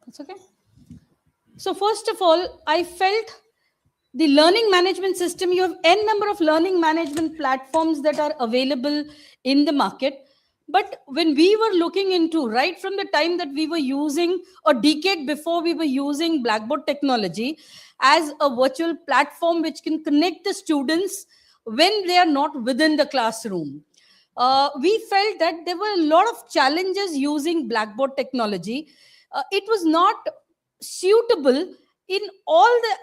That's okay. So first of all, I felt the learning management system, you have n number of learning management platforms that are available in the market. But when we were looking into, right from the time that we were using, a decade before, we were using Blackboard technology as a virtual platform which can connect the students when they are not within the classroom. We felt that there were a lot of challenges using Blackboard technology. It was not suitable in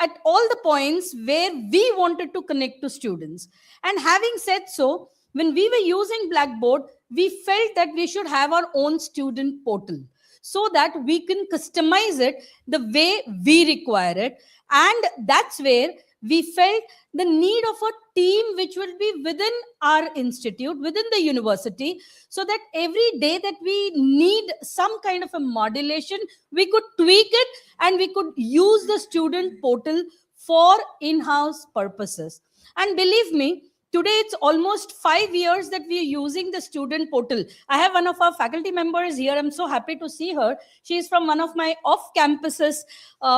at all the points where we wanted to connect to students. And having said so, when we were using Blackboard, we felt that we should have our own student portal so that we can customize it the way we require it. And that's where we felt the need of a team which will be within our institute, within the university, so that every day that we need some kind of a modulation, we could tweak it and we could use the student portal for in-house purposes. And believe me, today it's almost 5 years that we are using the student portal. I have one of our faculty members here. I'm so happy to see her. She is from one of my off campuses,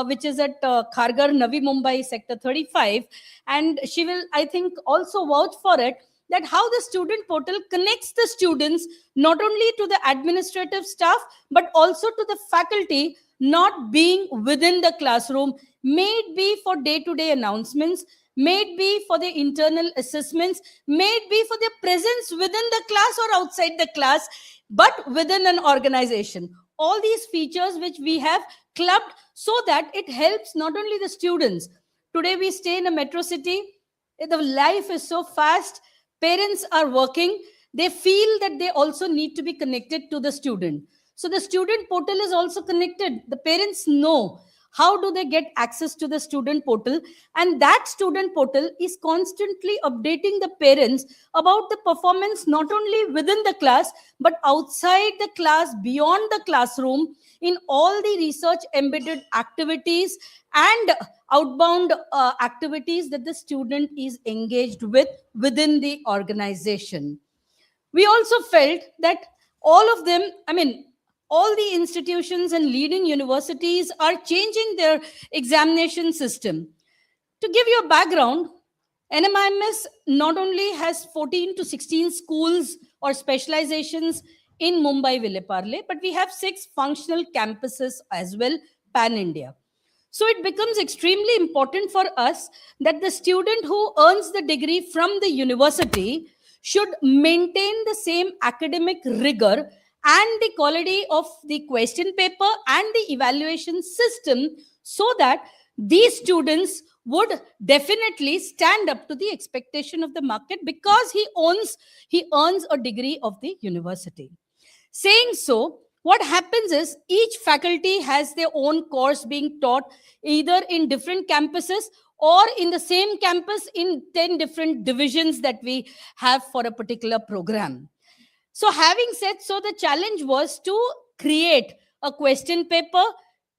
which is at Kharghar, Navi Mumbai, Sector 35. And she will, I think, also vouch for it, that how the student portal connects the students not only to the administrative staff, but also to the faculty not being within the classroom, may it be for day-to-day announcements, may it be for the internal assessments, may it be for their presence within the class or outside the class, but within an organization. All these features which we have clubbed so that it helps not only the students. Today we stay in a metro city, the life is so fast, parents are working, they feel that they also need to be connected to the student. So the student portal is also connected. The parents know how do they get access to the student portal, and that student portal is constantly updating the parents about the performance not only within the class but outside the class, beyond the classroom, in all the research embedded activities and outbound activities that the student is engaged with within the organization. We also felt that all of them, all the institutions and leading universities are changing their examination system. To give you a background, NMIMS not only has 14 to 16 schools or specializations in Mumbai, Villeparle, but we have 6 functional campuses as well, pan India. So it becomes extremely important for us that the student who earns the degree from the university should maintain the same academic rigor and the quality of the question paper and the evaluation system, so that these students would definitely stand up to the expectation of the market, because he earns a degree of the university. Saying so, what happens is each faculty has their own course being taught either in different campuses or in the same campus in 10 different divisions that we have for a particular program. So having said so, the challenge was to create a question paper,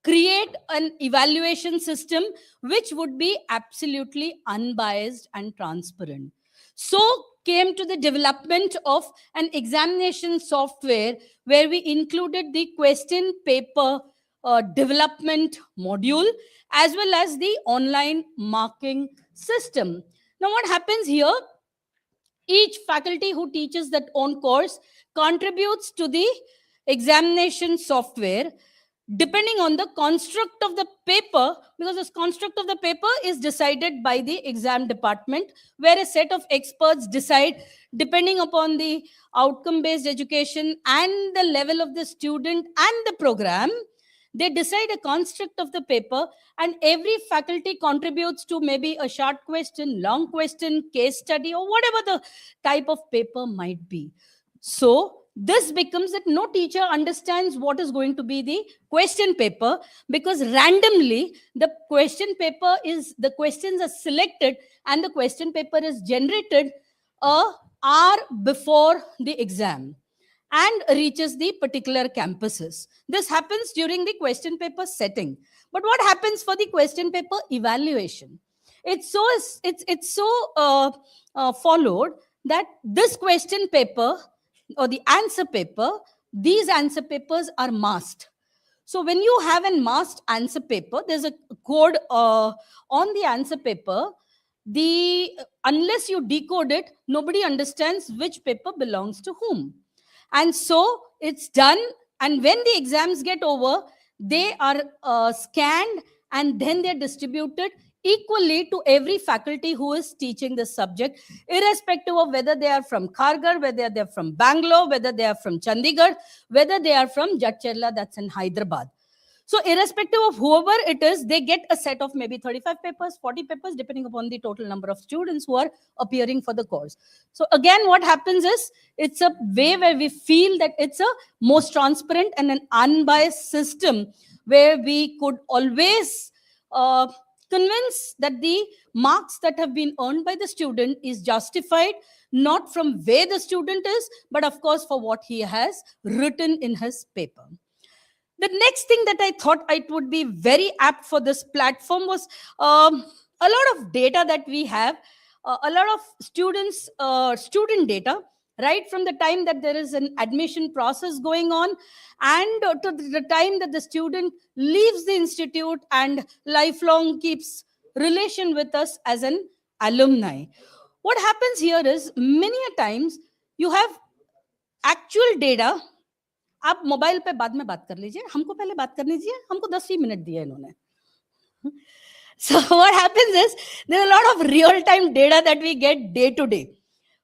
create an evaluation system which would be absolutely unbiased and transparent. So came to the development of an examination software where we included the question paper development module as well as the online marking system. Now what happens here? Each faculty who teaches that own course contributes to the examination software depending on the construct of the paper, because the construct of the paper is decided by the exam department, where a set of experts decide depending upon the outcome based education and the level of the student and the program. They decide a construct of the paper, and every faculty contributes to maybe a short question, long question, case study, or whatever the type of paper might be. So this becomes that no teacher understands what is going to be the question paper, because randomly the the questions are selected and the question paper is generated a hour before the exam and reaches the particular campuses. This happens during the question paper setting. But what happens for the question paper evaluation? It's so followed that this question paper or the answer paper, these answer papers are masked. So when you have a masked answer paper, there's a code on the answer paper. Unless you decode it, nobody understands which paper belongs to whom. And so it's done. And when the exams get over, they are scanned and then they're distributed equally to every faculty who is teaching the subject, irrespective of whether they are from Kharghar, whether they're from Bangalore, whether they are from Chandigarh, whether they are from Jadcherla, that's in Hyderabad. So irrespective of whoever it is, they get a set of maybe 35 papers, 40 papers, depending upon the total number of students who are appearing for the course. So again, what happens is, it's a way where we feel that it's a most transparent and an unbiased system where we could always convince that the marks that have been earned by the student is justified, not from where the student is, but of course for what he has written in his paper. The next thing that I thought it would be very apt for this platform was a lot of data that we have, a lot of student data, right from the time that there is an admission process going on and to the time that the student leaves the institute and lifelong keeps relation with us as an alumni. What happens here is, many a times you have actual data. आप mobile पे बाद में बात कर लीजिए, हमको पहले बात करने दीजिए, हमको 10 ही मिनट दिए इन्होंने. So what happens is, there are a lot of real time data that we get day to day.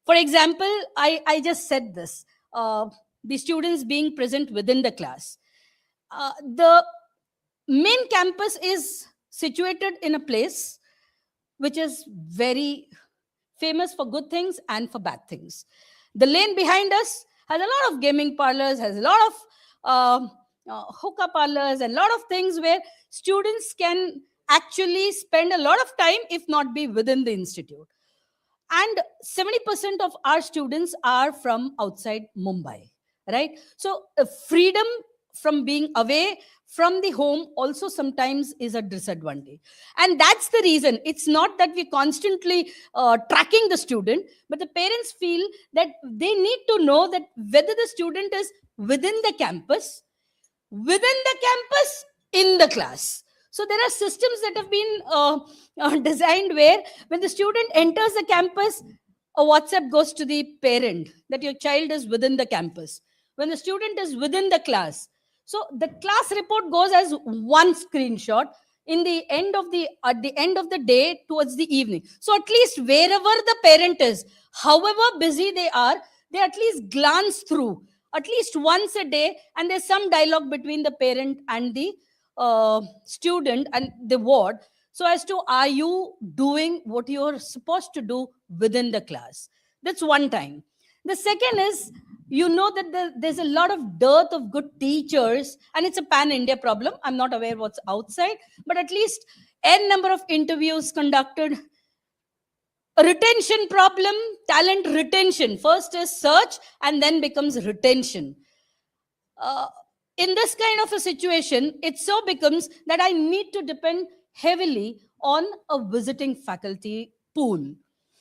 For example, I just said this, the students being present within the class. The main campus is situated in a place which is very famous for good things and for bad things. The lane behind us has a lot of gaming parlors, has a lot of hookah parlors, and a lot of things where students can actually spend a lot of time, if not be within the institute. And 70% of our students are from outside Mumbai, right? So freedom from being away from the home also sometimes is a disadvantage. And that's the reason. It's not that we're constantly tracking the student, but the parents feel that they need to know that whether the student is within the campus, in the class. So there are systems that have been designed where when the student enters the campus, a WhatsApp goes to the parent that your child is within the campus. When the student is within the class, so the class report goes as one screenshot at the end of the day towards the evening. So at least wherever the parent is, however busy they at least glance through at least once a day, and there's some dialogue between the parent and the student and the ward, so as to, are you doing what you're supposed to do within the class? That's one time. The second is, that there's a lot of dearth of good teachers, and it's a pan-India problem. I'm not aware what's outside, but at least n number of interviews conducted. A retention problem, talent retention. First is search and then becomes retention. In this kind of a situation, it so becomes that I need to depend heavily on a visiting faculty pool.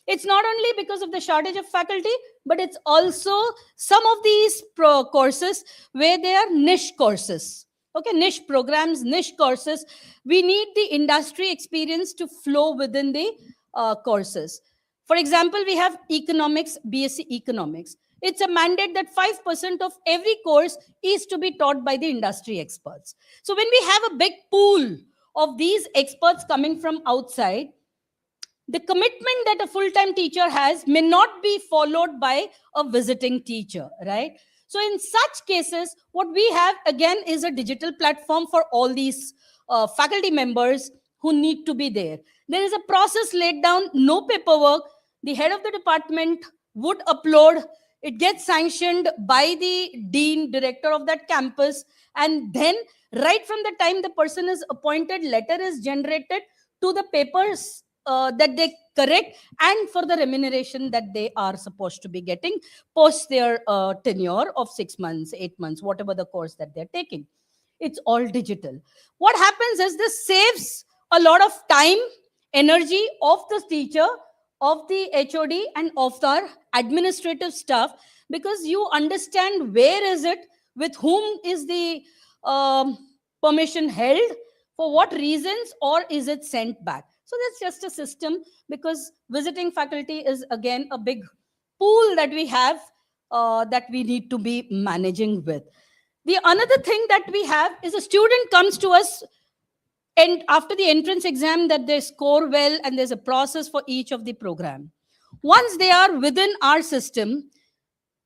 It's not only because of the shortage of faculty, but it's also some of these courses where they are niche courses. Okay, niche programs, niche courses. We need the industry experience to flow within the courses. For example, we have economics, BSc Economics. It's a mandate that 5% of every course is to be taught by the industry experts. So when we have a big pool of these experts coming from outside, the commitment that a full-time teacher has may not be followed by a visiting teacher, right? So in such cases, what we have again is a digital platform for all these faculty members who need to be there. There is a process laid down, no paperwork. The head of the department would upload, it gets sanctioned by the dean, director of that campus, and then right from the time the person is appointed, letter is generated to the papers that they correct and for the remuneration that they are supposed to be getting post their tenure of 6 months, 8 months, whatever the course that they're taking. It's all digital. What happens is this saves a lot of time, energy of the teacher, of the HOD, and of our administrative staff, because you understand where is it, with whom is the permission held, for what reasons, or is it sent back? So that's just a system, because visiting faculty is again a big pool that we have, that we need to be managing with. The another thing that we have is a student comes to us, and after the entrance exam, that they score well, and there's a process for each of the program. Once they are within our system,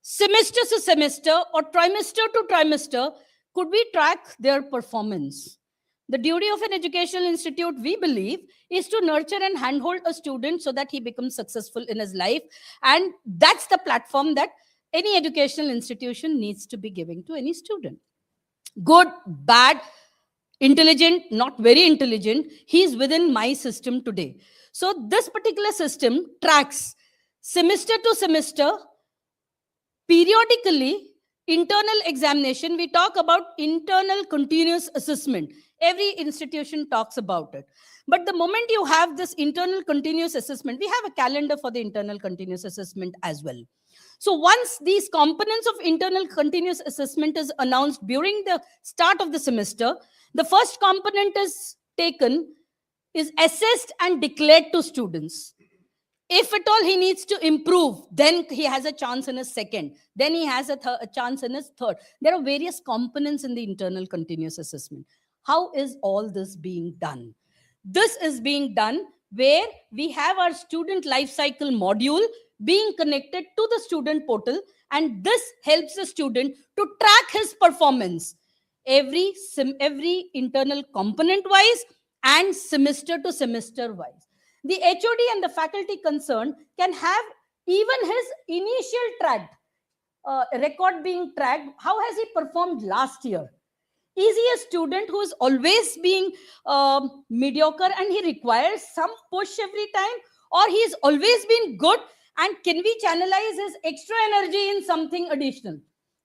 semester to semester or trimester to trimester, could we track their performance? The duty of an educational institute, we believe, is to nurture and handhold a student so that he becomes successful in his life. And that's the platform that any educational institution needs to be giving to any student. Good, bad, intelligent, not very intelligent, he is within my system today. So this particular system tracks semester to semester, periodically, internal examination. We talk about internal continuous assessment. Every institution talks about it. But the moment you have this internal continuous assessment, we have a calendar for the internal continuous assessment as well. So once these components of internal continuous assessment is announced during the start of the semester, the first component is taken, is assessed and declared to students. If at all he needs to improve, then he has a chance in his second. Then he has a chance in his third. There are various components in the internal continuous assessment. How is all this being done? This is being done where we have our student life cycle module being connected to the student portal, and this helps the student to track his performance every internal component wise and semester to semester wise. The HOD and the faculty concerned can have even his initial tracked record being tracked. How has he performed last year? Is he a student who is always being mediocre and he requires some push every time, or he has always been good, and can we channelize his extra energy in something additional?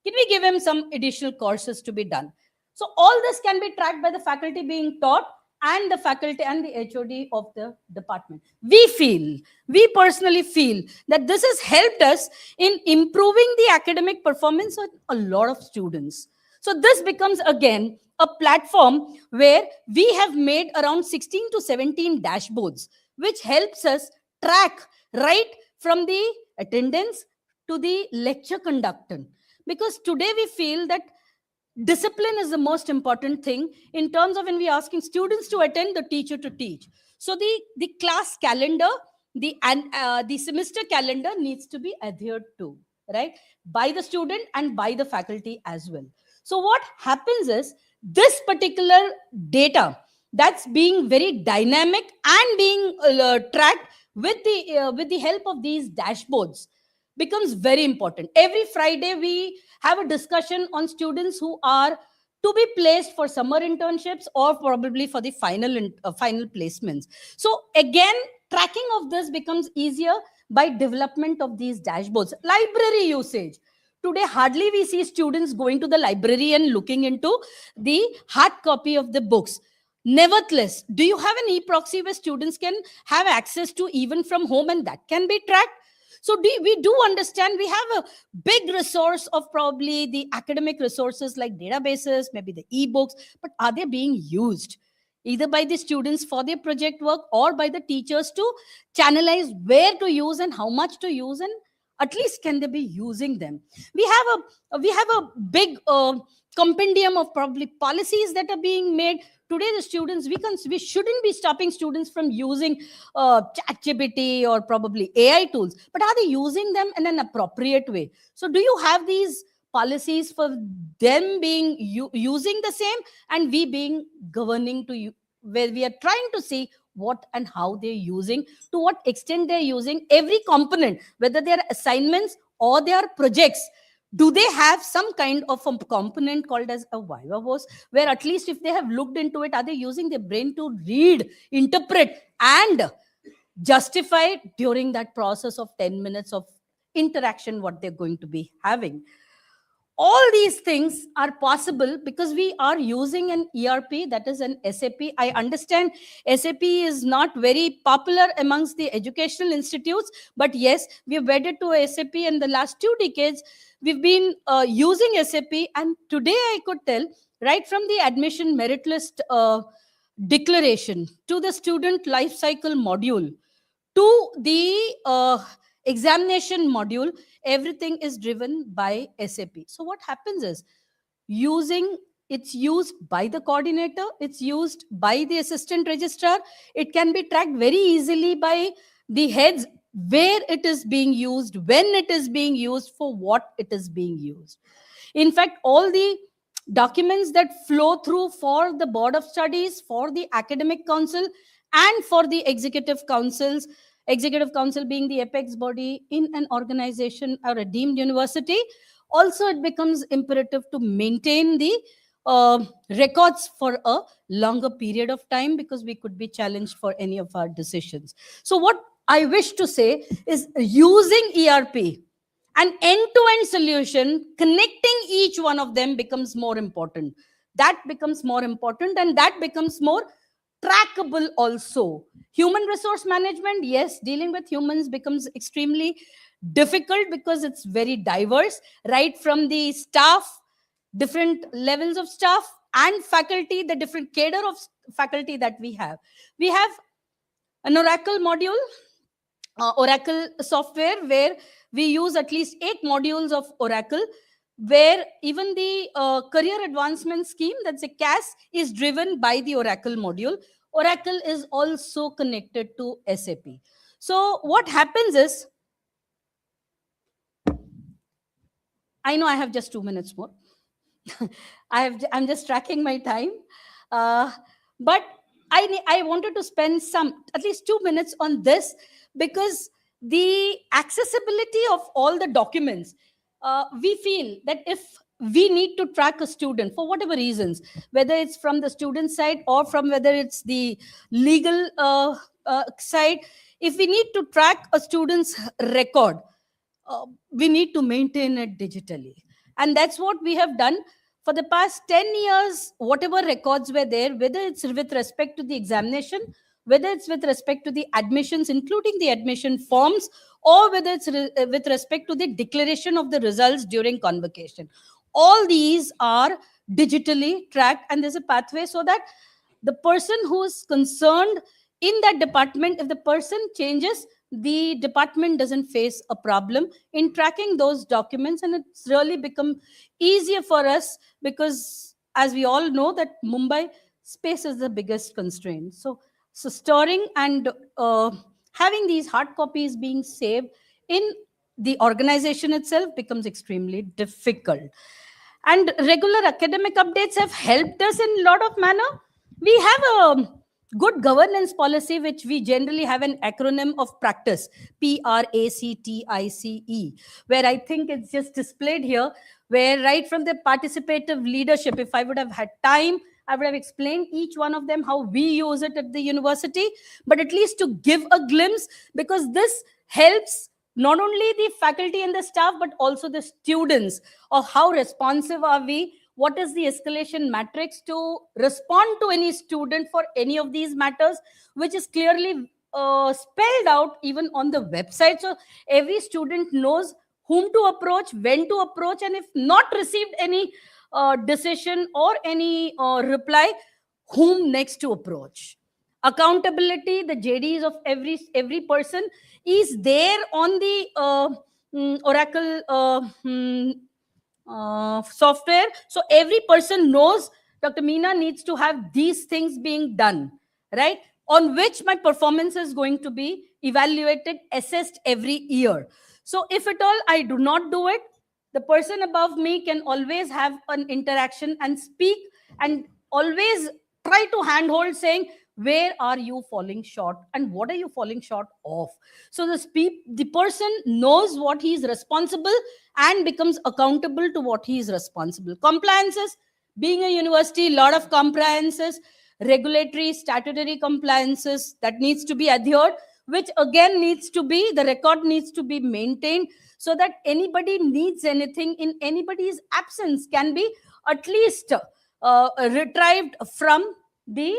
Can we give him some additional courses to be done? So all this can be tracked by the faculty being taught and the faculty and the HOD of the department. We personally feel that this has helped us in improving the academic performance of a lot of students. So this becomes again a platform where we have made around 16 to 17 dashboards, which helps us track right from the attendance to the lecture conductant. Because today we feel that discipline is the most important thing in terms of when we are asking students to attend, the teacher to teach. So the class calendar, the semester calendar needs to be adhered to, right, by the student and by the faculty as well. So what happens is this particular data that's being very dynamic and being tracked with the help of these dashboards becomes very important. Every Friday we have a discussion on students who are to be placed for summer internships or probably for the final placements. So again, tracking of this becomes easier by development of these dashboards. Library usage. Today, hardly we see students going to the library and looking into the hard copy of the books. Nevertheless, do you have an e-proxy where students can have access to even from home, and that can be tracked? So we do understand we have a big resource of probably the academic resources like databases, maybe the e-books, but are they being used either by the students for their project work or by the teachers to channelize where to use and how much to use, and at least can they be using them? We have a big compendium of probably policies that are being made. Today the students, we shouldn't be stopping students from using ChatGPT or probably AI tools, but are they using them in an appropriate way? So do you have these policies for them being using the same, and we being governing to you, where we are trying to see what and how they're using, to what extent they're using every component, whether they're assignments or they are projects? Do they have some kind of a component called as a viva voce, where at least if they have looked into it, are they using their brain to read, interpret, and justify during that process of 10 minutes of interaction what they're going to be having? All these things are possible because we are using an ERP, that is an SAP. I understand SAP is not very popular amongst the educational institutes, but yes, we've wedded to SAP in the last 2 decades. We've been using SAP, and today I could tell right from the admission merit list declaration to the student life cycle module to the examination module, everything is driven by SAP. So what happens is, it's used by the coordinator, it's used by the assistant registrar, it can be tracked very easily by the heads, where it is being used, when it is being used, for what it is being used. In fact, all the documents that flow through for the board of studies, for the academic council, and for the executive council being the apex body in an organization or a deemed university, also it becomes imperative to maintain the records for a longer period of time, because we could be challenged for any of our decisions. So what I wish to say is, using ERP, an end-to-end solution, connecting each one of them becomes more important. That becomes more important, and that becomes more trackable also. Human resource management, yes, dealing with humans becomes extremely difficult because it's very diverse, right from the staff, different levels of staff, and faculty, the different cadre of faculty that we have. We have an Oracle module, Oracle software, where we use at least 8 modules of Oracle, where even the career advancement scheme, that's a CAS, is driven by the Oracle module. Oracle is also connected to SAP. So what happens is, I know I have just 2 minutes more. I'm just tracking my time. But I wanted to spend at least 2 minutes on this, because the accessibility of all the documents, we feel that if we need to track a student for whatever reasons, whether it's from the student side or from whether it's the legal side, if we need to track a student's record, we need to maintain it digitally. And that's what we have done for the past 10 years. Whatever records were there, whether it's with respect to the examination, whether it's with respect to the admissions, including the admission forms, or whether it's with respect to the declaration of the results during convocation, all these are digitally tracked, and there's a pathway so that the person who is concerned in that department, if the person changes, the department doesn't face a problem in tracking those documents. And it's really become easier for us, because as we all know that Mumbai, space is the biggest constraint. So storing and having these hard copies being saved in the organization itself becomes extremely difficult. And regular academic updates have helped us in a lot of manner. We have a good governance policy, which we generally have an acronym of practice, PRACTICE, where I think it's just displayed here, where right from the participative leadership, if I would have had time, I would have explained each one of them, how we use it at the university, but at least to give a glimpse, because this helps not only the faculty and the staff, but also the students, of how responsive are we, what is the escalation matrix to respond to any student for any of these matters, which is clearly spelled out even on the website. So every student knows whom to approach, when to approach, and if not received any decision or any reply, whom next to approach. Accountability, the JDs of every person is there on the Oracle software. So every person knows Dr. Meena needs to have these things being done, right? On which my performance is going to be evaluated, assessed every year. So if at all I do not do it, the person above me can always have an interaction and speak, and always try to handhold, saying, where are you falling short and what are you falling short of? So the person knows what he is responsible and becomes accountable to what he is responsible. Compliances, being a university, a lot of compliances, regulatory, statutory compliances that needs to be adhered, which again needs to be, the record needs to be maintained, so that anybody needs anything in anybody's absence can be at least retrieved from the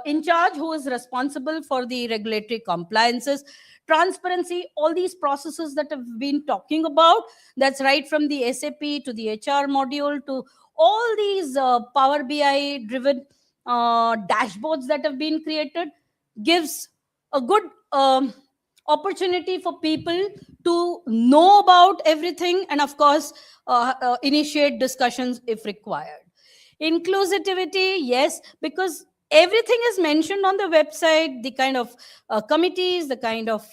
in charge, who is responsible for the regulatory compliances. Transparency, all these processes that I've been talking about, that's right from the SAP to the HR module to All these Power BI driven dashboards that have been created gives a good opportunity for people to know about everything, and of course initiate discussions if required. Inclusivity, yes, because everything is mentioned on the website, the kind of committees, the kind of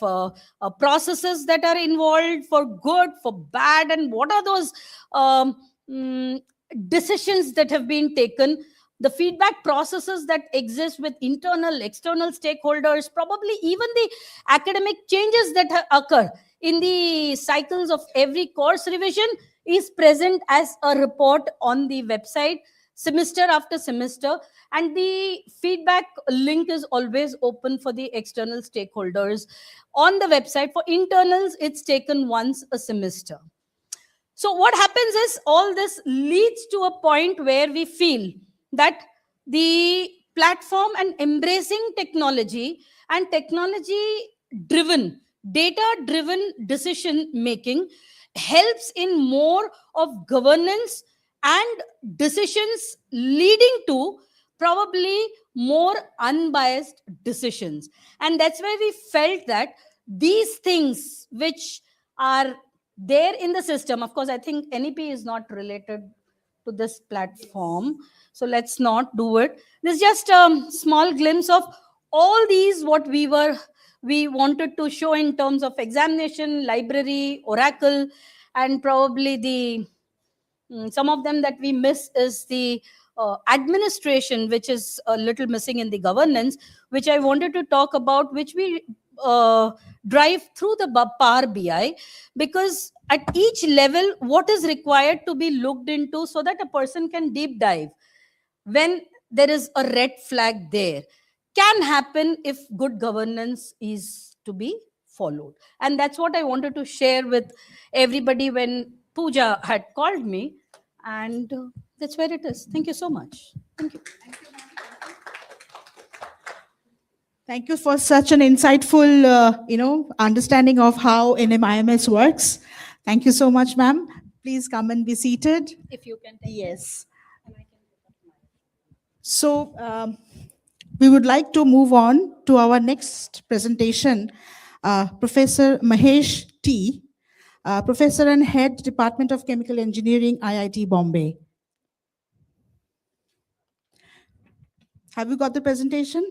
processes that are involved for good, for bad, and what are those um, mm, decisions that have been taken, the feedback processes that exist with internal, external stakeholders, probably even the academic changes that occur in the cycles of every course revision is present as a report on the website semester after semester, and the feedback link is always open for the external stakeholders on the website. For internals, it's taken once a semester. So what happens is all this leads to a point where we feel that the platform and embracing technology and technology driven, data driven decision making helps in more of governance and decisions leading to probably more unbiased decisions. And that's why we felt that these things which are there in the system, of course I think NEP is not related to this platform, so let's not do it. This is just a small glimpse of all these what we wanted to show in terms of examination, library, Oracle, and probably the some of them that we miss is the administration, which is a little missing in the governance, which I wanted to talk about, which we drive through the Power BI, because at each level, what is required to be looked into so that a person can deep dive when there is a red flag there can happen if good governance is to be followed. And that's what I wanted to share with everybody when Pooja had called me, and that's where it is. Thank you so much. Thank you. Thank you for such an insightful, understanding of how NMIMS works. Thank you so much, ma'am. Please come and be seated. If you can take Yes. So we would like to move on to our next presentation. Professor Mahesh T, Professor and Head, Department of Chemical Engineering, IIT Bombay. Have you got the presentation?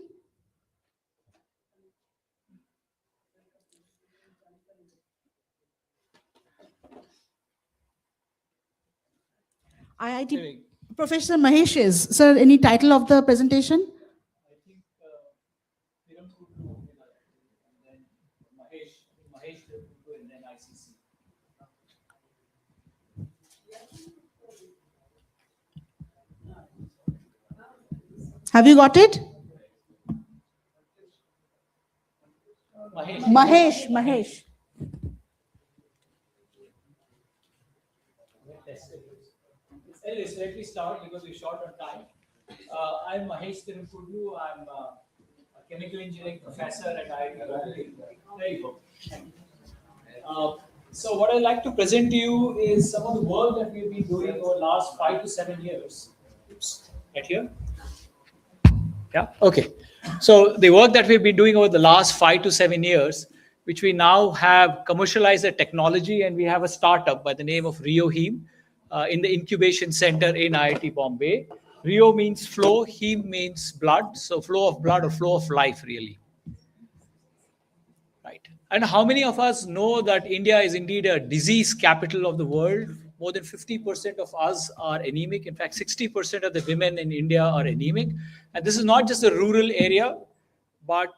IIT Professor Mahesh is. Sir, any title of the presentation? I think Thirum Kudlu, and then Mahesh Kudlu, and then ICC. Have you got it? Mahesh. Anyways, let me start because we're short on time. I'm Mahesh Thirum Kudlu. I'm a chemical engineering professor at IIT Bombay. There you go. So what I'd like to present to you is some of the work that we've been doing over the last 5 to 7 years. Oops, right here. Yeah, okay. So the work that we've been doing over the last 5 to 7 years, which we now have commercialized the technology, and we have a startup by the name of RioHeme in the incubation center in IIT Bombay. Rio means flow, heme means blood, so flow of blood or flow of life, really. Right. And how many of us know that India is indeed a disease capital of the world? More than 50% of us are anemic. In fact, 60% of the women in India are anemic. And this is not just a rural area, but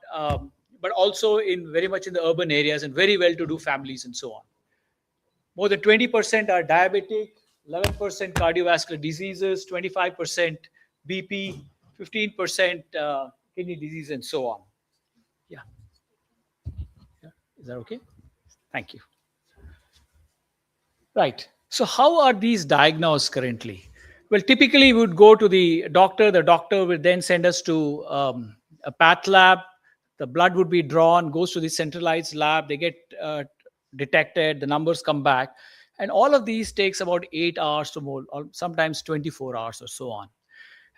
also in very much in the urban areas and very well-to-do families and so on. More than 20% are diabetic, 11% cardiovascular diseases, 25% BP, 15% kidney disease, and so on. Yeah. Is that okay? Thank you. Right. So how are these diagnosed currently? Well, typically we would go to the doctor. The doctor would then send us to a path lab. The blood would be drawn, goes to the centralized lab. They get detected. The numbers come back. And all of these takes about 8 hours to more, or sometimes 24 hours or so on.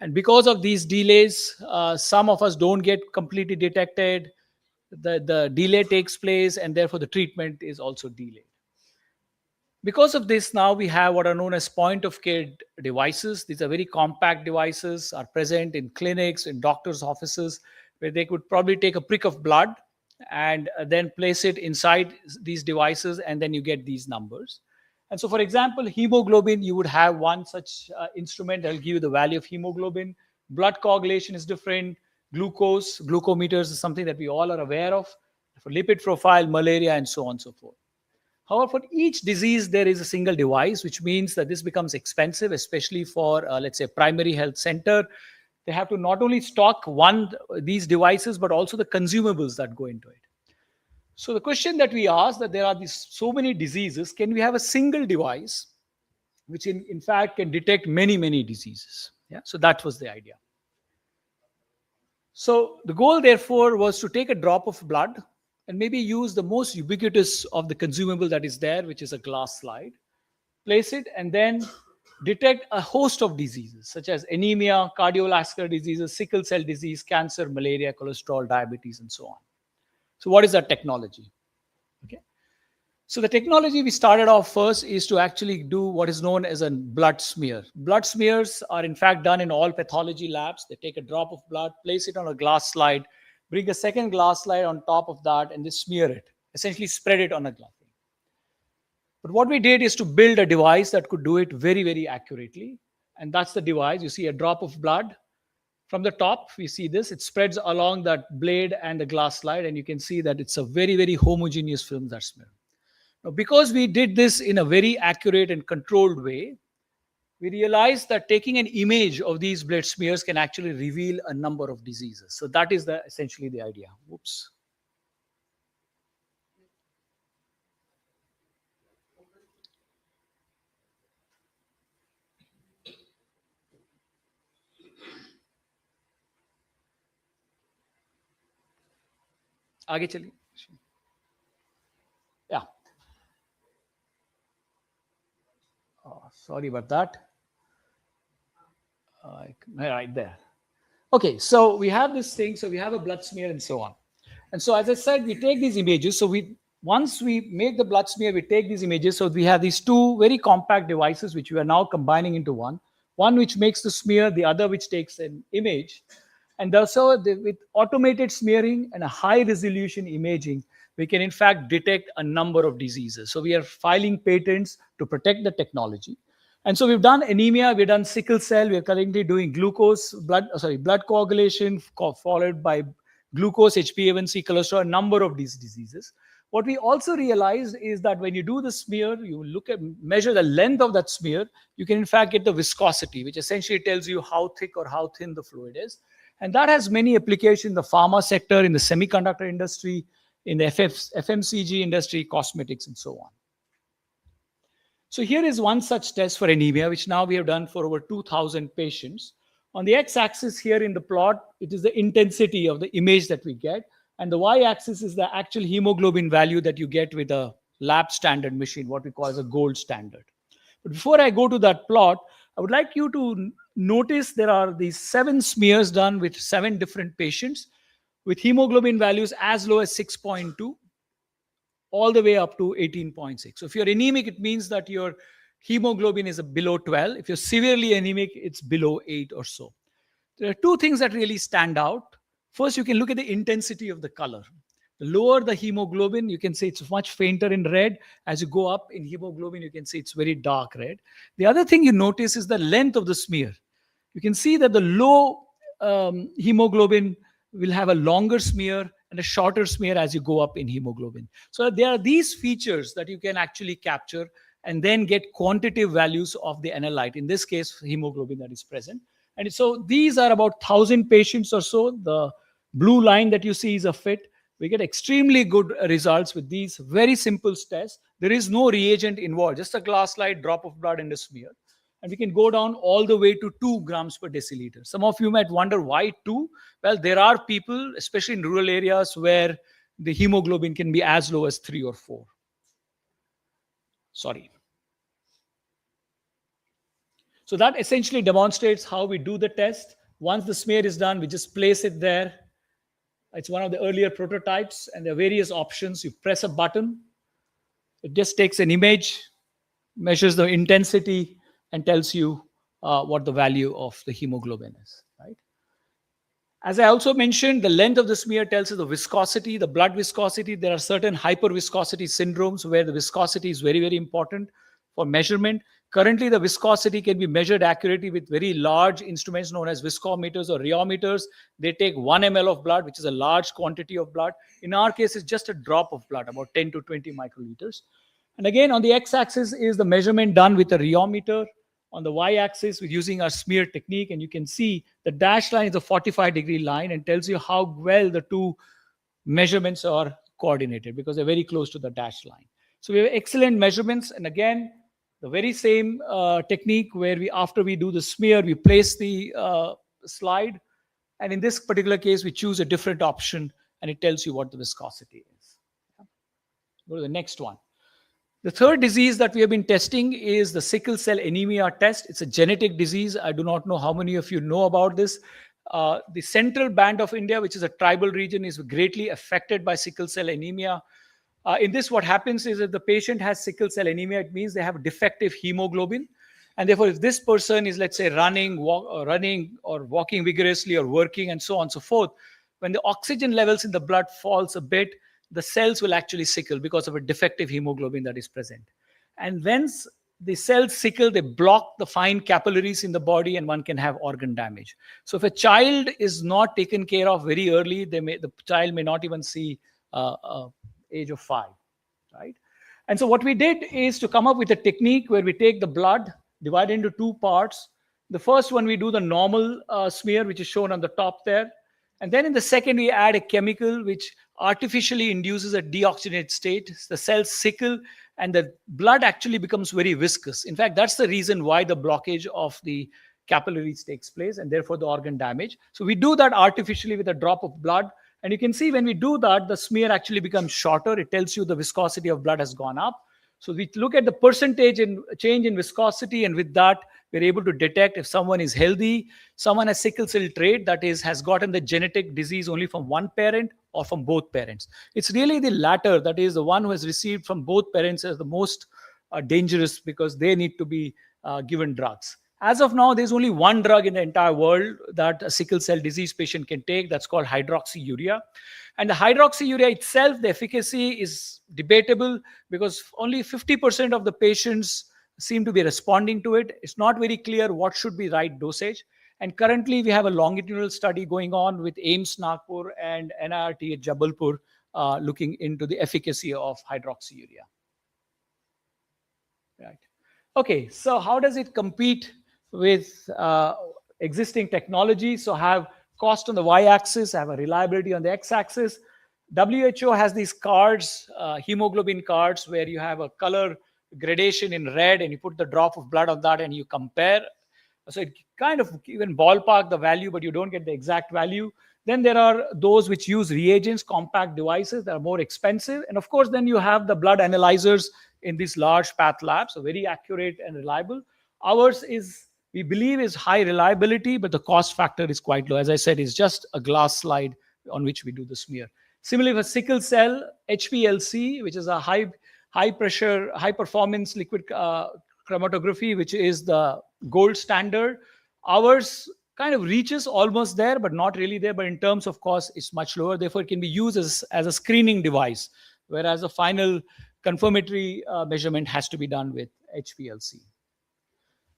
And because of these delays, some of us don't get completely detected. The delay takes place, and therefore the treatment is also delayed. Because of this, now we have what are known as point of care devices. These are very compact devices, are present in clinics, in doctors' offices, where they could probably take a prick of blood and then place it inside these devices, and then you get these numbers. And so, for example, hemoglobin, you would have one such instrument that will give you the value of hemoglobin. Blood coagulation is different. Glucose, glucometers is something that we all are aware of. For lipid profile, malaria, and so on and so forth. However, for each disease, there is a single device, which means that this becomes expensive, especially for, let's say, primary health center. They have to not only stock these devices, but also the consumables that go into it. So the question that we ask, that there are these so many diseases, can we have a single device which in fact can detect many, many diseases? Yeah, so that was the idea. So the goal, therefore, was to take a drop of blood and maybe use the most ubiquitous of the consumable that is there, which is a glass slide, place it, and then detect a host of diseases such as anemia, cardiovascular diseases, sickle cell disease, cancer, malaria, cholesterol, diabetes, and so on. So what is that technology? Okay. So the technology we started off first is to actually do what is known as a blood smear. Blood smears are in fact done in all pathology labs. They take a drop of blood, place it on a glass slide, bring a second glass slide on top of that, and they smear it, essentially spread it on a glass. But what we did is to build a device that could do it very, very accurately. And that's the device. You see a drop of blood. From the top, we see this. It spreads along that blade and the glass slide, and you can see that it's a very, very homogeneous film that's smeared. Now, because we did this in a very accurate and controlled way, we realized that taking an image of these blood smears can actually reveal a number of diseases. So that is essentially the idea. Whoops. आगे चलिए. Yeah. Oh, sorry about that. Right there. Okay, so we have this thing. So we have a blood smear and so on. And so, as I said, we take these images. So once we make the blood smear, we take these images. So we have these two very compact devices, which we are now combining into one. One which makes the smear, the other which takes an image. And also, with automated smearing and a high resolution imaging, we can in fact detect a number of diseases. So we are filing patents to protect the technology. And so we've done anemia, we've done sickle cell, we're currently doing blood coagulation, followed by glucose, HbA1c, cholesterol, a number of these diseases. What we also realized is that when you do the smear, you measure the length of that smear, you can in fact get the viscosity, which essentially tells you how thick or how thin the fluid is. And that has many applications in the pharma sector, in the semiconductor industry, in the FMCG industry, cosmetics, and so on. So here is one such test for anemia, which now we have done for over 2,000 patients. On the x-axis here in the plot, it is the intensity of the image that we get. And the y-axis is the actual hemoglobin value that you get with a lab standard machine, what we call as a gold standard. But before I go to that plot, I would like you to notice there are these 7 smears done with 7 different patients with hemoglobin values as low as 6.2 all the way up to 18.6. So if you're anemic, it means that your hemoglobin is below 12. If you're severely anemic, it's below 8 or so. There are 2 things that really stand out. First, you can look at the intensity of the color. The lower the hemoglobin, you can see it's much fainter in red. As you go up in hemoglobin, you can see it's very dark red. The other thing you notice is the length of the smear. You can see that the low hemoglobin will have a longer smear and a shorter smear as you go up in hemoglobin. So there are these features that you can actually capture and then get quantitative values of the analyte, in this case, hemoglobin that is present. And so these are about 1,000 patients or so. The blue line that you see is a fit. We get extremely good results with these very simple tests. There is no reagent involved, just a glass slide, drop of blood, and a smear. And we can go down all the way to 2 grams per deciliter. Some of you might wonder why 2? Well, there are people, especially in rural areas, where the hemoglobin can be as low as 3 or 4. Sorry. So that essentially demonstrates how we do the test. Once the smear is done, we just place it there. It's one of the earlier prototypes, and there are various options. You press a button, it just takes an image, measures the intensity, and tells you what the value of the hemoglobin is, right? As I also mentioned, the length of the smear tells you the viscosity, the blood viscosity. There are certain hyperviscosity syndromes where the viscosity is very, very important for measurement. Currently, the viscosity can be measured accurately with very large instruments known as viscometers or rheometers. They take 1 ml of blood, which is a large quantity of blood. In our case, it's just a drop of blood, about 10 to 20 microliters. And again, on the x-axis is the measurement done with a rheometer. On the y-axis, we're using our smear technique, and you can see the dashed line is a 45-degree line and tells you how well the two measurements are coordinated because they're very close to the dashed line. So we have excellent measurements, and again, the very same technique where after we do the smear, we place the slide, and in this particular case, we choose a different option, and it tells you what the viscosity is. Go to the next one. The third disease that we have been testing is the sickle cell anemia test. It's a genetic disease. I do not know how many of you know about this. The central band of India, which is a tribal region, is greatly affected by sickle cell anemia. In this, what happens is if the patient has sickle cell anemia, it means they have defective hemoglobin. And therefore, if this person is, let's say, running or walking vigorously or working and so on and so forth, when the oxygen levels in the blood falls a bit, the cells will actually sickle because of a defective hemoglobin that is present. And once the cells sickle, they block the fine capillaries in the body, and one can have organ damage. So if a child is not taken care of very early, the child may not even see age of 5, right? And so what we did is to come up with a technique where we take the blood, divide it into 2 parts. The first one, we do the normal smear, which is shown on the top there. And then in the second, we add a chemical which artificially induces a deoxygenated state. The cells sickle, and the blood actually becomes very viscous. In fact, that's the reason why the blockage of the capillaries takes place, and therefore the organ damage. So we do that artificially with a drop of blood. And you can see when we do that, the smear actually becomes shorter. It tells you the viscosity of blood has gone up. So we look at the percentage in change in viscosity, and with that, we're able to detect if someone is healthy, someone has sickle cell trait, that is, has gotten the genetic disease only from one parent or from both parents. It's really the latter, that is, the one who has received from both parents, as the most dangerous because they need to be given drugs. As of now, there's only one drug in the entire world that a sickle cell disease patient can take. That's called hydroxyurea. And the hydroxyurea itself, the efficacy is debatable because only 50% of the patients seem to be responding to it. It's not very clear what should be right dosage. And currently, we have a longitudinal study going on with AIIMS Nagpur and NIRT at Jabalpur looking into the efficacy of hydroxyurea. Right. Okay, so how does it compete with existing technology? So have cost on the y-axis, have a reliability on the x-axis. WHO has these cards, hemoglobin cards, where you have a color gradation in red, and you put the drop of blood on that and you compare. So it kind of even ballpark the value, but you don't get the exact value. Then there are those which use reagents, compact devices that are more expensive. And of course, then you have the blood analyzers in these large path labs, so very accurate and reliable. Ours is, we believe, is high reliability, but the cost factor is quite low. As I said, it's just a glass slide on which we do the smear. Similarly, for sickle cell, HPLC, which is a high pressure, high performance liquid chromatography, which is the gold standard. Ours kind of reaches almost there, but not really there. But in terms of cost, it's much lower. Therefore, it can be used as a screening device, whereas the final confirmatory measurement has to be done with HPLC.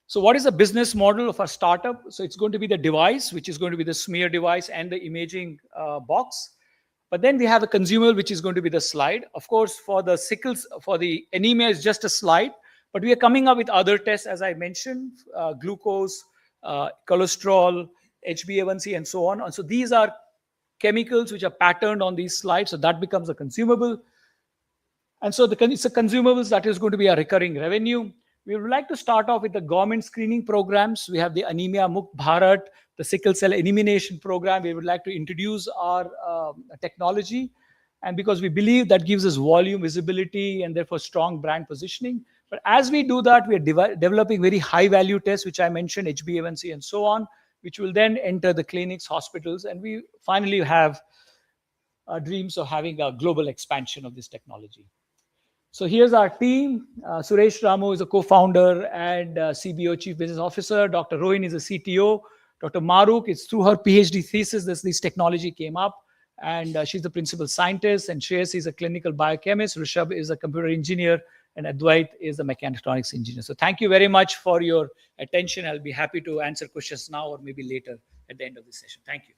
So what is the business model of our startup? So it's going to be the device, which is going to be the smear device and the imaging box. But then we have a consumable, which is going to be the slide. Of course, for the sickles, for the anemia, is just a slide. But we are coming up with other tests, as I mentioned, glucose, cholesterol, HbA1c, and so on. And so these are chemicals which are patterned on these slides. So that becomes a consumable. And so it's a consumables that is going to be a recurring revenue. We would like to start off with the government screening programs. We have the Anemia Mukt Bharat, the sickle cell elimination program. We would like to introduce our technology. And because we believe that gives us volume, visibility, and therefore strong brand positioning. But as we do that, we are developing very high value tests, which I mentioned, HbA1c and so on, which will then enter the clinics, hospitals, and we finally have dreams of having a global expansion of this technology. So here's our team. Suresh Ramu is a co-founder and CBO, Chief Business Officer. Dr. Rohin is a CTO. Dr. Maruk, it's through her PhD thesis that this technology came up, and she's the principal scientist. And Shreyas is a clinical biochemist. Rishabh is a computer engineer, and Advait is a mechatronics engineer. So thank you very much for your attention. I'll be happy to answer questions now or maybe later at the end of this session. Thank you.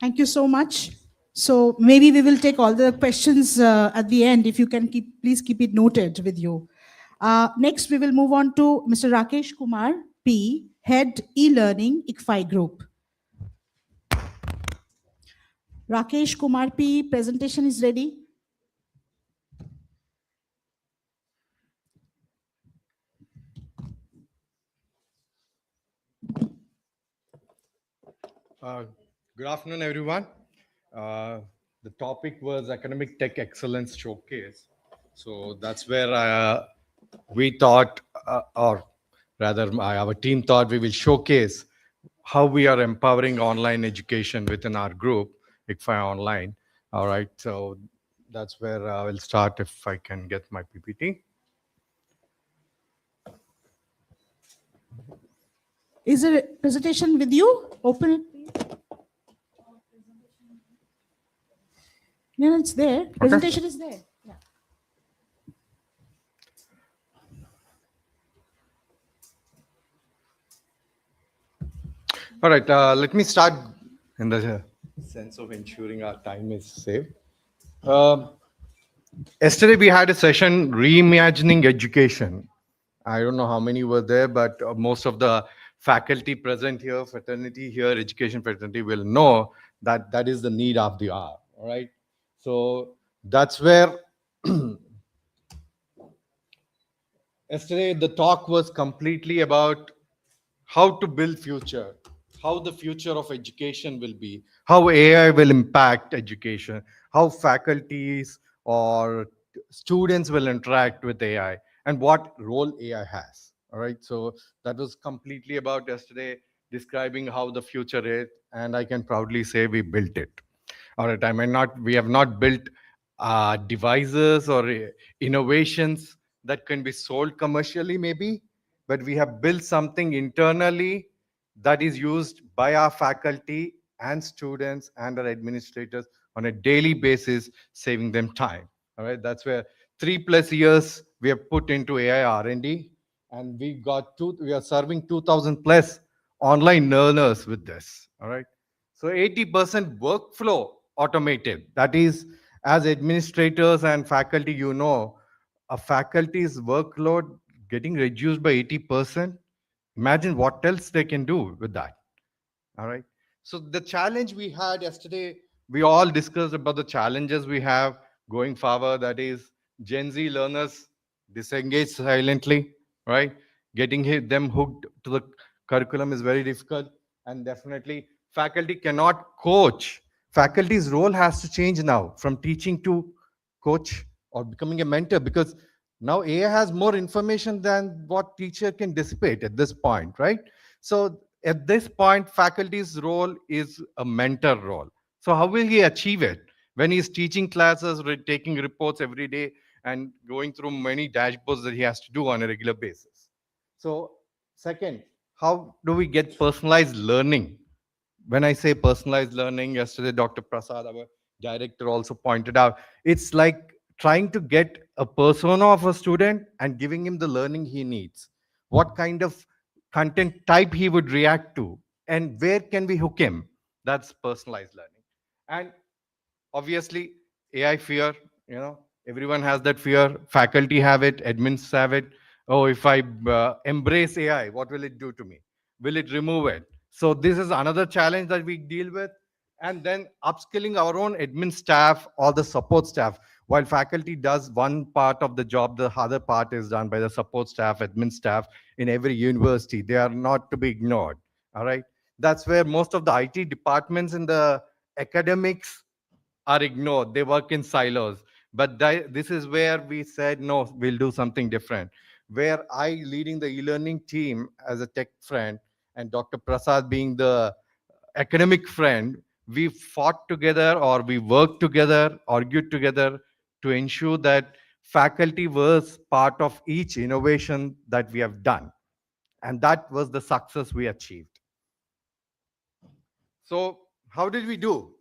Thank you so much. So maybe we will take all the questions at the end. If you can please keep it noted with you. Next, we will move on to Mr. Rakesh Kumar P, Head E-Learning, ICFI Group. Rakesh Kumar P, presentation is ready. Good afternoon, everyone. The topic was Academic Tech Excellence Showcase. So that's where we thought, or rather our team thought, we will showcase how we are empowering online education within our group, ICFI Online. All right, so that's where I will start if I can get my PPT. Is there a presentation with you? Open it, please. No, it's there. Presentation is there. Yeah. All right, let me start in the sense of ensuring our time is saved. Yesterday we had a session, Reimagining Education. I don't know how many were there, but most of the faculty present here, fraternity here, education fraternity will know that that is the need of the hour, all right? So that's where yesterday the talk was completely about how to build future, how the future of education will be, how AI will impact education, how faculties or students will interact with AI, and what role AI has. All right, so that was completely about yesterday, describing how the future is, and I can proudly say we built it. All right, we have not built devices or innovations that can be sold commercially, maybe, but we have built something internally that is used by our faculty and students and our administrators on a daily basis, saving them time. All right, that's where 3+ years we have put into AI R&D, and we are serving 2,000+ online learners with this. All right, so 80% workflow automated. That is, as administrators and faculty, you know, a faculty's workload getting reduced by 80%. Imagine what else they can do with that. All right. So the challenge we had yesterday, we all discussed about the challenges we have going forward. That is, Gen Z learners disengage silently, right? Getting them hooked to the curriculum is very difficult. And definitely faculty cannot coach. Faculty's role has to change now from teaching to coach or becoming a mentor, because now AI has more information than what teacher can dissipate at this point, right? So at this point, faculty's role is a mentor role. So how will he achieve it when he's teaching classes, taking reports every day, and going through many dashboards that he has to do on a regular basis? So second, how do we get personalized learning? When I say personalized learning, yesterday Dr. Prasad, our director, also pointed out, it's like trying to get a persona of a student and giving him the learning he needs. What kind of content type he would react to, and where can we hook him? That's personalized learning. And obviously, AI fear, everyone has that fear. Faculty have it, admins have it. Oh, if I embrace AI, what will it do to me? Will it remove it? So this is another challenge that we deal with. And then upskilling our own admin staff or the support staff. While faculty does one part of the job, the other part is done by the support staff, admin staff in every university. They are not to be ignored. All right. That's where most of the IT departments in the academics are ignored. They work in silos. But this is where we said, no, we'll do something different. Where I leading the e-learning team as a tech friend and Dr. Prasad being the academic friend, we fought together or we worked together, argued together to ensure that faculty was part of each innovation that we have done. And that was the success we achieved. So how did we do?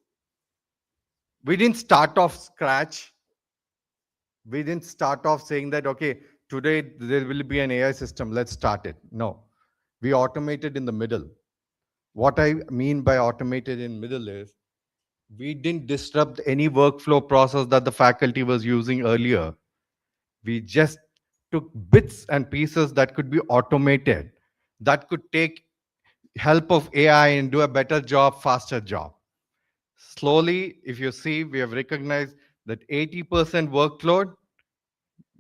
We didn't start off scratch. We didn't start off saying that, okay, today there will be an AI system, let's start it. No, we automated in the middle. What I mean by automated in middle is we didn't disrupt any workflow process that the faculty was using earlier. We just took bits and pieces that could be automated, that could take help of AI and do a better job, faster job. Slowly, if you see, we have recognized that 80% workload,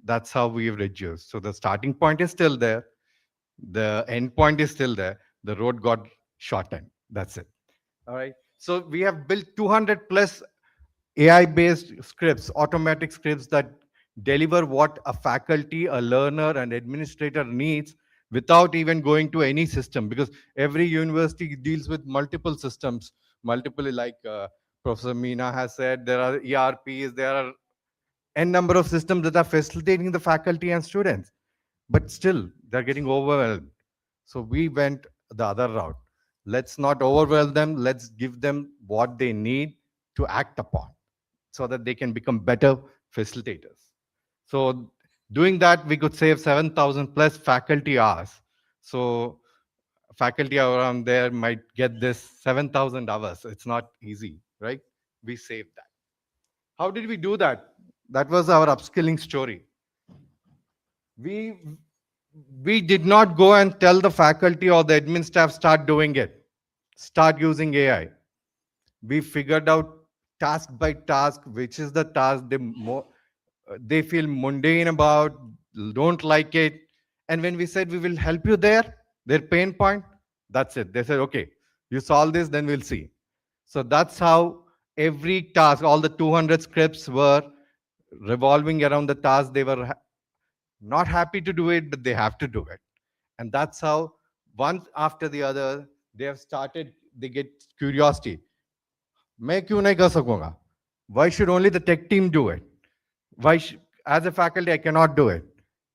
that's how we have reduced. So the starting point is still there. The end point is still there. The road got shortened. That's it. All right. So we have built 200 plus AI-based scripts, automatic scripts that deliver what a faculty, a learner, an administrator needs without even going to any system, because every university deals with multiple systems, multiple, like Professor Meena has said, there are ERPs, there are n number of systems that are facilitating the faculty and students, but still they're getting overwhelmed. So we went the other route. Let's not overwhelm them. Let's give them what they need to act upon so that they can become better facilitators. So doing that, we could save 7,000 plus faculty hours. So faculty around there might get this 7,000 hours. It's not easy, right? We saved that. How did we do that? That was our upskilling story. We did not go and tell the faculty or the admin staff start doing it, start using AI. We figured out task by task which is the task they feel mundane about, don't like it. And when we said we will help you there, their pain point, that's it. They said, okay, you solve this, then we'll see. So that's how every task, all the 200 scripts were revolving around the task. They were not happy to do it, but they have to do it. And that's how one after the other, they have started, they get curiosity. मैं क्यों नहीं कर सकूंगा? Why should only the tech team do it? As a faculty, I cannot do it.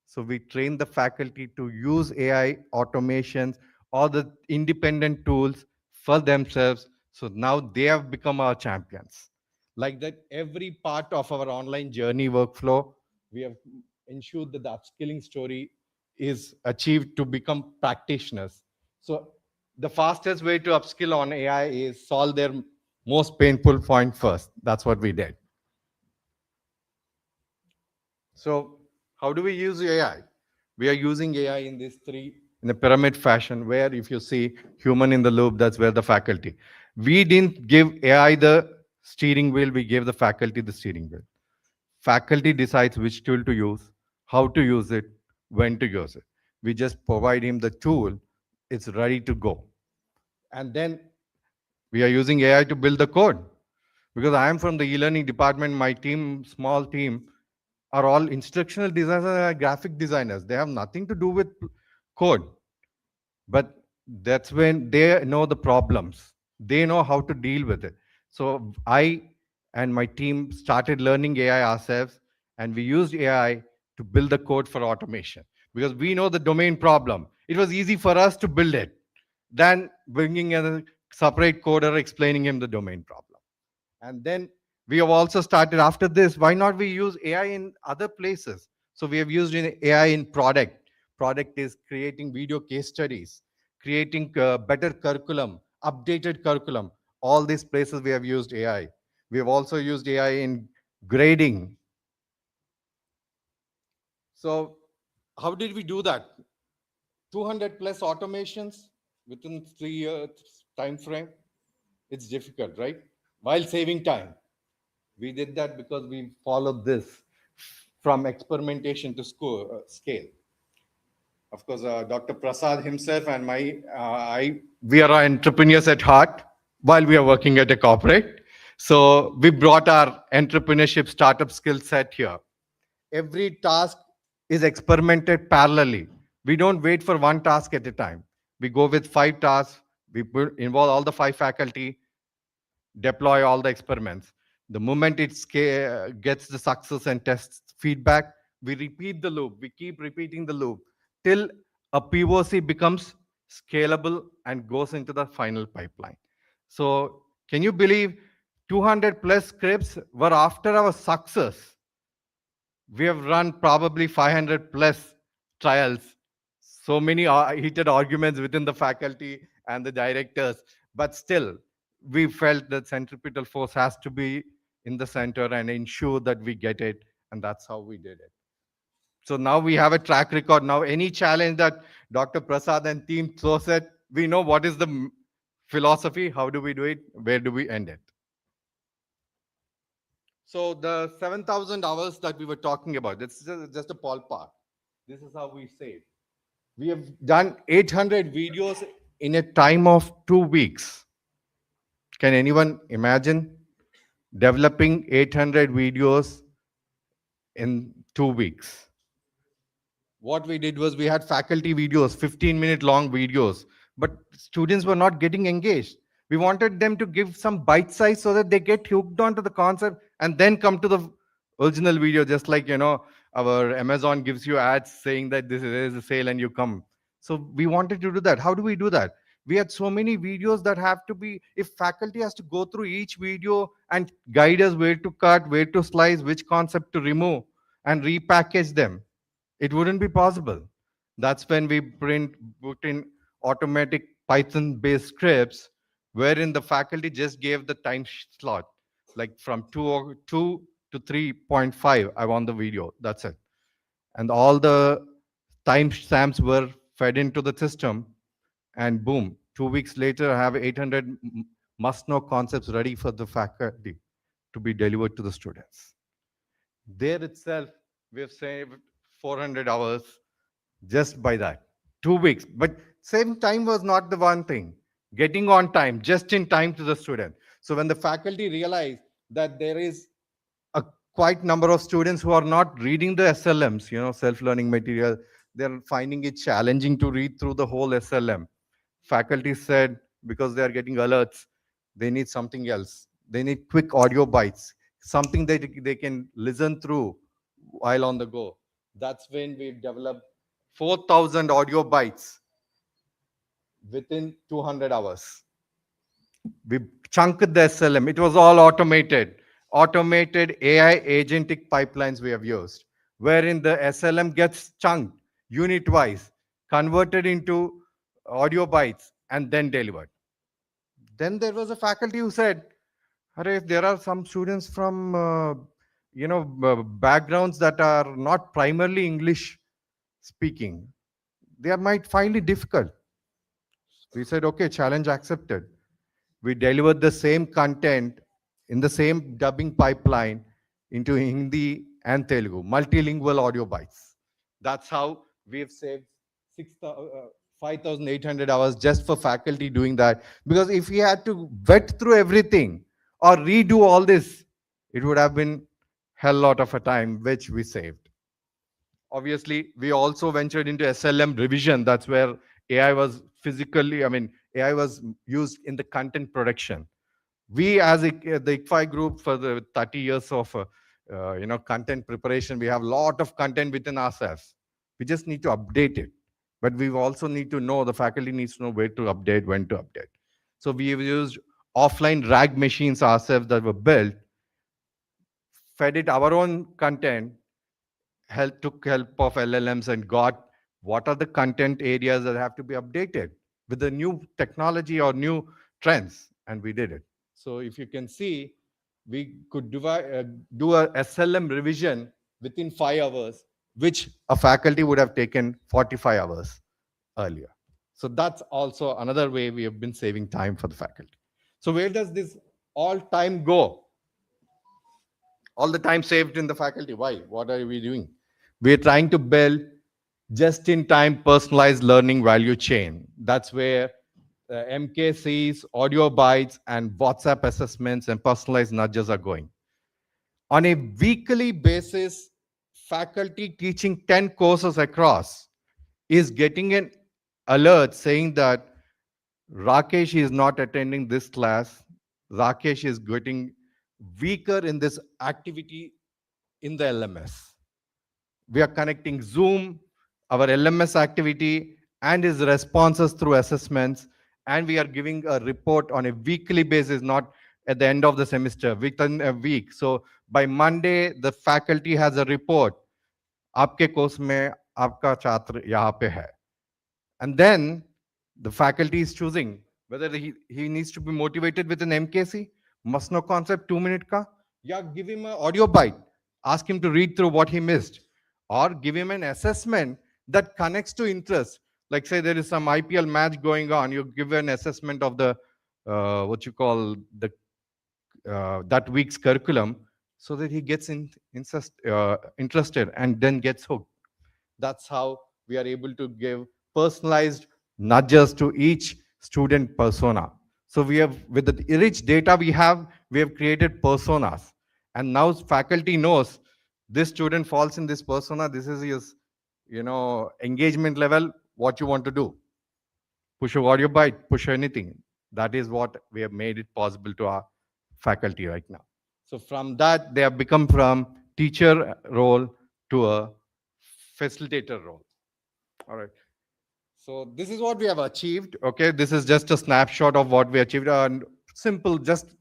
So we train the faculty to use AI automations or the independent tools for themselves. So now they have become our champions. Like that, every part of our online journey workflow, we have ensured that the upskilling story is achieved to become practitioners. So the fastest way to upskill on AI is solve their most painful point first. That's what we did. So how do we use AI? We are using AI in these three, in a pyramid fashion, where if you see human in the loop, that's where the faculty. We didn't give AI the steering wheel, we gave the faculty the steering wheel. Faculty decides which tool to use, how to use it, when to use it. We just provide him the tool, it's ready to go. And then we are using AI to build the code. Because I am from the e-learning department, my team, small team, are all instructional designers and graphic designers. They have nothing to do with code. But that's when they know the problems. They know how to deal with it. So I and my team started learning AI ourselves, and we used AI to build the code for automation. Because we know the domain problem. It was easy for us to build it than bringing a separate coder explaining him the domain problem. And then we have also started after this, why not we use AI in other places? So we have used AI in product. Product is creating video case studies, creating better curriculum, updated curriculum. All these places we have used AI. We have also used AI in grading. So how did we do that? 200 plus automations within 3 years time frame. It's difficult, right? While saving time. We did that because we followed this from experimentation to scale. Of course, Dr. Prasad himself and we are entrepreneurs at heart while we are working at a corporate. So we brought our entrepreneurship startup skill set here. Every task is experimented parallelly. We don't wait for one task at a time. We go with 5 tasks. We involve all the 5 faculty, deploy all the experiments. The moment it gets the success and tests feedback, we repeat the loop. We keep repeating the loop till a POC becomes scalable and goes into the final pipeline. So can you believe 200 plus scripts were after our success? We have run probably 500 plus trials, so many heated arguments within the faculty and the directors, but still we felt that centripetal force has to be in the center and ensure that we get it, and that's how we did it. So now we have a track record. Now any challenge that Dr. Prasad and team throws at, we know what is the philosophy, how do we do it, where do we end it. So the 7,000 hours that we were talking about, that's just a ballpark. This is how we say it. We have done 800 videos in a time of 2 weeks. Can anyone imagine developing 800 videos in 2 weeks? What we did was we had faculty videos, 15-minute long videos, but students were not getting engaged. We wanted them to give some bite size so that they get hooked onto the concept and then come to the original video, just like, our Amazon gives you ads saying that this is a sale and you come. So we wanted to do that. How do we do that? We had so many videos that have to be, if faculty has to go through each video and guide us where to cut, where to slice, which concept to remove and repackage them, it wouldn't be possible. That's when we put in automatic Python-based scripts, wherein the faculty just gave the time slot, like from 2 to 3.5, I want the video, that's it. And all the timestamps were fed into the system, and boom, 2 weeks later, I have 800 must-know concepts ready for the faculty to be delivered to the students. There itself, we have saved 400 hours just by that. 2 weeks. But saving time was not the one thing. Getting on time, just in time to the student. So when the faculty realized that there is a quite number of students who are not reading the SLMs, self-learning material, they're finding it challenging to read through the whole SLM. Faculty said, because they are getting alerts, they need something else. They need quick audio bites, something that they can listen through while on the go. That's when we developed 4,000 audio bytes within 200 hours. We chunked the SLM. It was all automated. Automated AI agentic pipelines we have used, wherein the SLM gets chunked unit-wise, converted into audio bytes, and then delivered. Then there was a faculty who said, if there are some students from backgrounds that are not primarily English speaking, they might find it difficult. We said, okay, challenge accepted. We delivered the same content in the same dubbing pipeline into Hindi and Telugu, multilingual audio bytes. That's how we have saved 5,800 hours just for faculty doing that. Because if we had to vet through everything or redo all this, it would have been hell lot of a time, which we saved. Obviously, we also ventured into SLM revision. That's where AI was AI was used in the content production. We, as the ICFI group, for the 30 years of content preparation, we have a lot of content within ourselves. We just need to update it. But we also need to know, the faculty needs to know where to update, when to update. So we have used offline RAG machines ourselves that were built, fed it our own content, took help of LLMs and got what are the content areas that have to be updated with the new technology or new trends, and we did it. So if you can see, we could do a SLM revision within 5 hours, which a faculty would have taken 45 hours earlier. So that's also another way we have been saving time for the faculty. So where does this all time go? All the time saved in the faculty. Why? What are we doing? We are trying to build just-in-time personalized learning value chain. That's where MKCs, audio bites, and WhatsApp assessments and personalized nudges are going. On a weekly basis, faculty teaching 10 courses across is getting an alert saying that Rakesh is not attending this class. Rakesh is getting weaker in this activity in the LMS. We are connecting Zoom, our LMS activity, and his responses through assessments. And we are giving a report on a weekly basis, not at the end of the semester, within a week. So by Monday, the faculty has a report. आपके course में आपका छात्र यहाँ पे है. And then the faculty is choosing whether he needs to be motivated with an MKC, must know concept 2 minute ka, yeah, give him an audio bite, ask him to read through what he missed, or give him an assessment that connects to interest. Like say there is some IPL match going on, you give an assessment of the what you call the that week's curriculum, so that he gets interested and then gets hooked. That's how we are able to give personalized nudges to each student persona. So we have, with the rich data we have created personas. And now faculty knows this student falls in this persona, this is his, engagement level, what you want to do. Push a audio bite, push anything. That is what we have made it possible to our faculty right now. So from that, they have become from teacher role to a facilitator role. All right. So this is what we have achieved. Okay. This is just a snapshot of what we achieved. And simple, just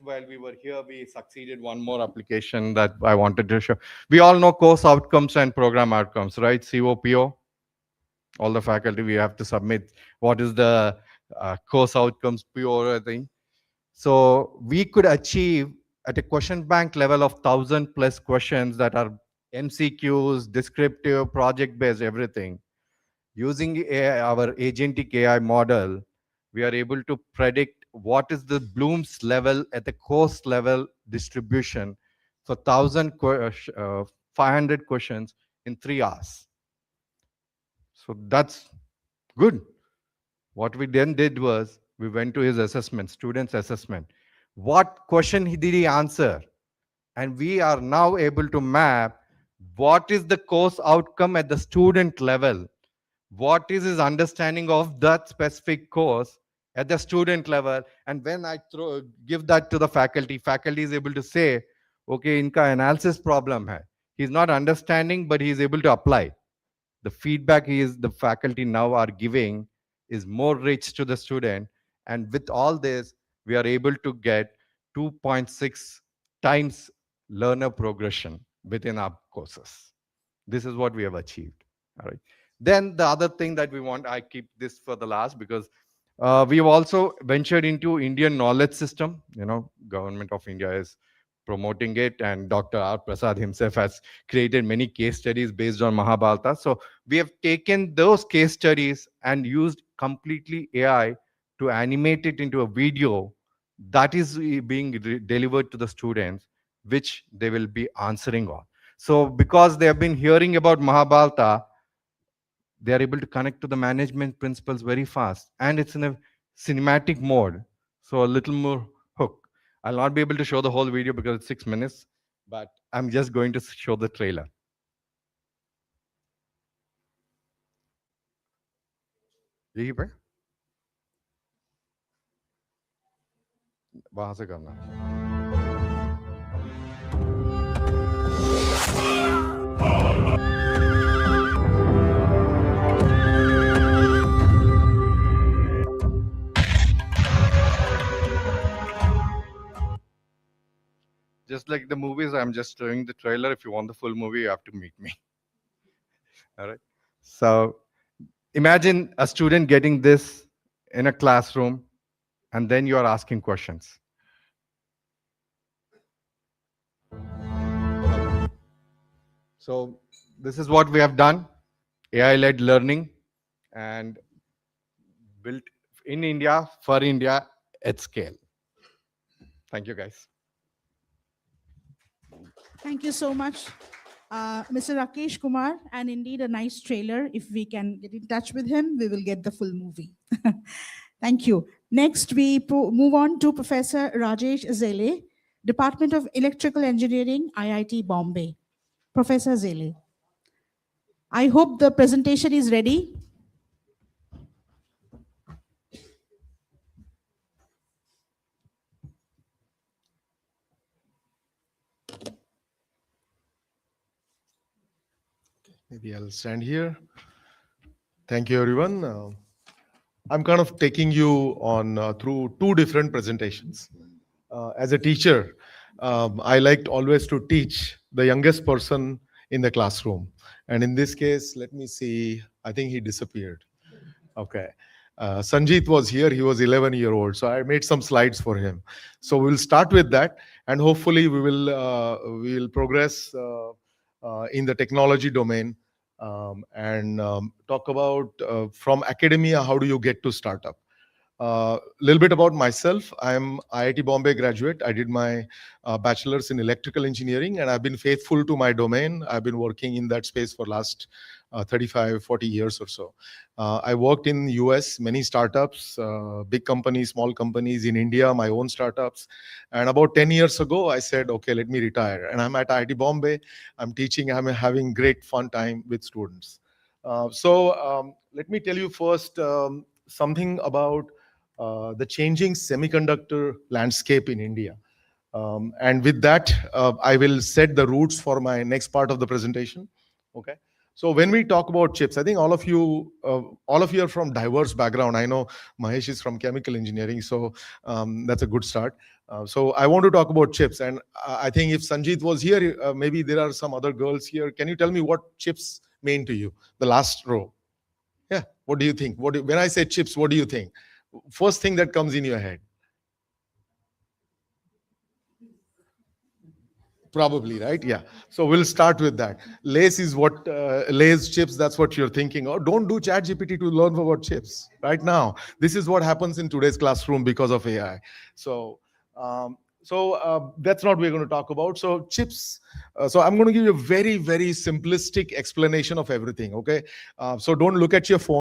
while we were here, we succeeded one more application that I wanted to show. We all know course outcomes and program outcomes, right? COPO. All the faculty, we have to submit what is the course outcomes, PO thing. So we could achieve at a question bank level of 1,000+ questions that are MCQs, descriptive, project-based, everything. Using our agentic AI model, we are able to predict what is the Bloom's level at the course level distribution for 500 questions in 3 hours. So that's good. What we then did was we went to his assessment, student's assessment. What question did he answer? And we are now able to map what is the course outcome at the student level. What is his understanding of that specific course at the student level? And when I give that to the faculty is able to say, okay, inka analysis problem hai. He's not understanding, but he's able to apply. The feedback the faculty now are giving is more rich to the student. And with all this, we are able to get 2.6 times learner progression within our courses. This is what we have achieved. All right. Then the other thing that we want, I keep this for the last because we have also ventured into Indian knowledge system. Government of India is promoting it, and Dr. R. Prasad himself has created many case studies based on Mahabharata. So we have taken those case studies and used completely AI to animate it into a video that is being delivered to the students, which they will be answering on. So because they have been hearing about Mahabharata, they are able to connect to the management principles very fast, and it's in a cinematic mode. So a little more hook. I'll not be able to show the whole video because it's 6 minutes, but I'm just going to show the trailer. यही पे वहां से करना है. Just like the movies, I'm just showing the trailer. If you want the full movie, you have to meet me. All right. So imagine a student getting this in a classroom, and then you are asking questions. So this is what we have done, AI-led learning, and built in India, for India, at scale. Thank you, guys. Thank you so much. Mr. Rakesh Kumar, and indeed a nice trailer. If we can get in touch with him, we will get the full movie. Thank you. Next, we move on to Professor Rajesh Zele, Department of Electrical Engineering, IIT Bombay. Professor Zele. I hope the presentation is ready. Maybe I'll stand here. Thank you, everyone. I'm kind of taking you on through two different presentations. As a teacher, I liked always to teach the youngest person in the classroom. And in this case, let me see, I think he disappeared. Okay. Sanjeet was here, he was 11-year-old. So I made some slides for him. So we'll start with that. And hopefully we will progress in the technology domain and talk about from academia, how do you get to startup? A little bit about myself. I'm IIT Bombay graduate. I did my bachelor's in electrical engineering, and I've been faithful to my domain. I've been working in that space for last 35, 40 years or so. I worked in US, many startups, big companies, small companies in India, my own startups. And about 10 years ago, I said, okay, let me retire. And I'm at IIT Bombay. I'm teaching. I'm having great fun time with students. Let me tell you first something about the changing semiconductor landscape in India. And with that, I will set the roots for my next part of the presentation. Okay. So when we talk about chips, I think all of you are from diverse background. I know Mahesh is from chemical engineering, so that's a good start. So I want to talk about chips, and I think if Sanjeet was here, maybe there are some other girls here. Can you tell me what chips mean to you? The last row. Yeah. What do you think? When I say chips, what do you think? First thing that comes in your head? Probably, right? Yeah. So we'll start with that. Lays is what, Lays chips, that's what you're thinking. Oh, don't do ChatGPT to learn about chips right now. This is what happens in today's classroom because of AI. So that's not what we're going to talk about. So chips. So I'm going to give you a very, very simplistic explanation of everything. Okay. So don't look at your phone.